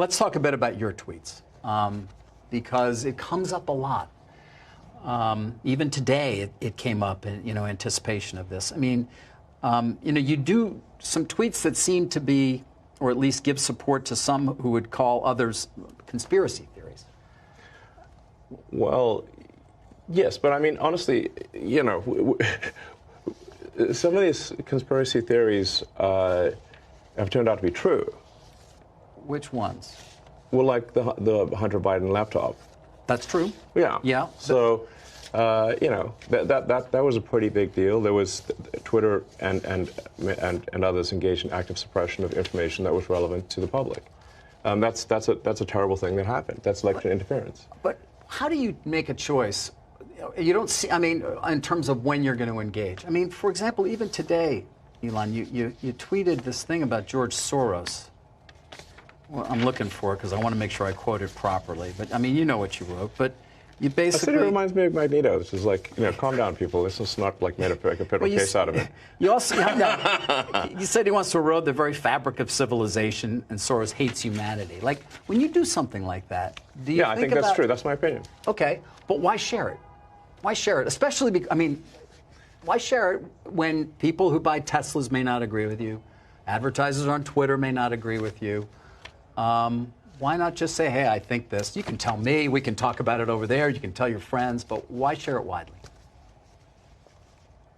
Let's talk a bit about your tweets, because it comes up a lot. Even today, it came up in anticipation of this. I mean, you do some tweets that seem to be, or at least give support to some who would call others conspiracy theories. Well, yes, but I mean, honestly, some of these conspiracy theories have turned out to be true. Which ones? Well, like the Hunter Biden laptop. That's true. Yeah. Yeah. So, that was a pretty big deal. There was Twitter and others engaged in active suppression of information that was relevant to the public. That's a terrible thing that happened. That's election interference. But how do you make a choice? You don't see. I mean, in terms of when you're going to engage. I mean, for example, even today, Elon, you tweeted this thing about George Soros. Well, I'm looking for it because I want to make sure I quote it properly. But I mean, you know what you wrote. But you basically. I said it reminds me of Magneto. This is like, calm down, people. This is not like made a federal case out of it. You also, you said he wants to erode the very fabric of civilization, and Soros hates humanity. Like, when you do something like that, do you? Yeah, I think that's true. That's my opinion. Okay, but why share it? Why share it? Especially, why share it when people who buy Teslas may not agree with you, advertisers on Twitter may not agree with you? Why not just say, hey, I think this. You can tell me. We can talk about it over there. You can tell your friends. But why share it widely?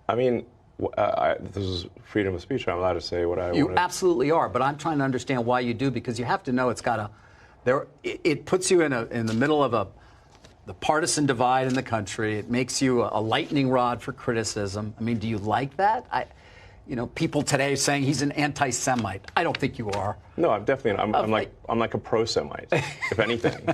I mean, this is freedom of speech. I'm allowed to say what I want. You absolutely are. But I'm trying to understand why you do, because you have to know it's got a. It puts you in the middle of the partisan divide in the country. It makes you a lightning rod for criticism. I mean, do you like that? People today saying he's an anti-Semite. I don't think you are. No, I'm definitely. I'm like a pro-Semite, if anything.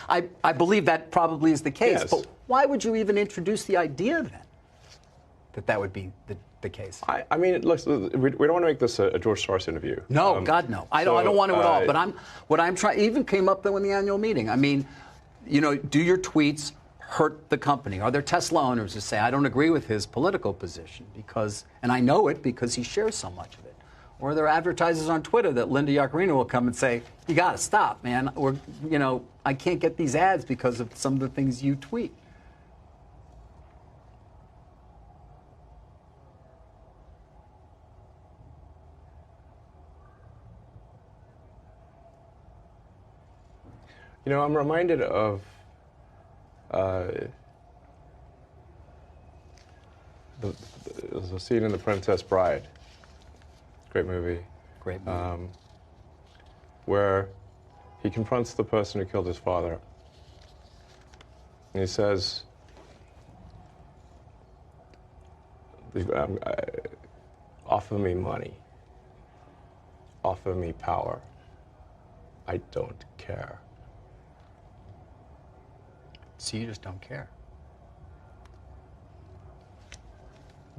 I believe that probably is the case. Yes. But why would you even introduce the idea then that would be the case? I mean, look, we don't want to make this a George Soros interview. No, God, no. I don't want to at all. But what I'm trying. Even came up though in the annual meeting. I mean, do your tweets hurt the company? Are there Tesla owners who say, I don't agree with his political position and I know it because he shares so much of it? Or are there advertisers on Twitter that Linda Yaccarino will come and say, you got to stop, man. Or, I can't get these ads because of some of the things you tweet. I'm reminded of there's a scene in The Princess Bride. Great movie. Great movie. Where he confronts the person who killed his father. And he says, offer me money. Offer me power. I don't care. So you just don't care.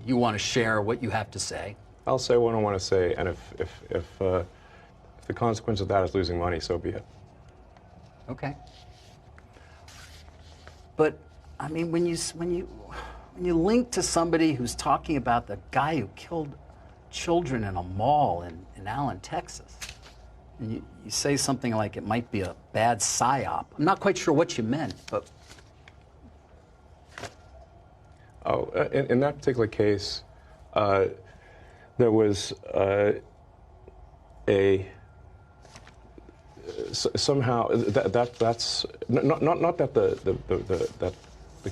You want to share what you have to say. I'll say what I want to say, and if the consequence of that is losing money, so be it. Okay. But I mean, when you link to somebody who's talking about the guy who killed children in a mall in Allen, Texas, and you say something like it might be a bad psyop. I'm not quite sure what you meant, but. Oh, in that particular case, there was somehow that's not that that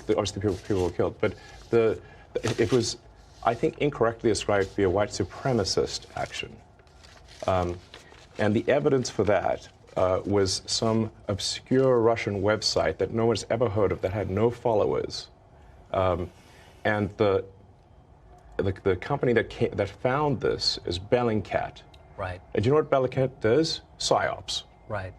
obviously people were killed, but it was, I think, incorrectly ascribed to be a white supremacist action, and the evidence for that was some obscure Russian website that no one's ever heard of, that had no followers. And the company that found this is Bellingcat. Right. And do you know what Bellingcat does? PsyOps. Right.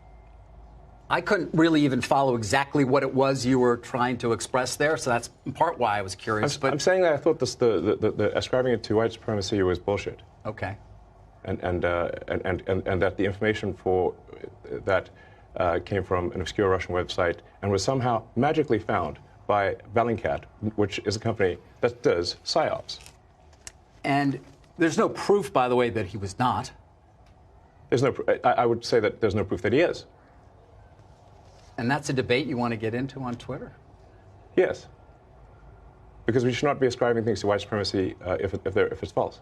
I couldn't really even follow exactly what it was you were trying to express there, so that's in part why I was curious. I'm saying that I thought the ascribing it to white supremacy was bullshit. Okay. And that the information for that came from an obscure Russian website and was somehow magically found by Bellingcat, which is a company that does PsyOps. And there's no proof, by the way, that he was not. There's no. I would say that there's no proof that he is. And that's a debate you want to get into on Twitter? Yes. Because we should not be ascribing things to white supremacy if it's false.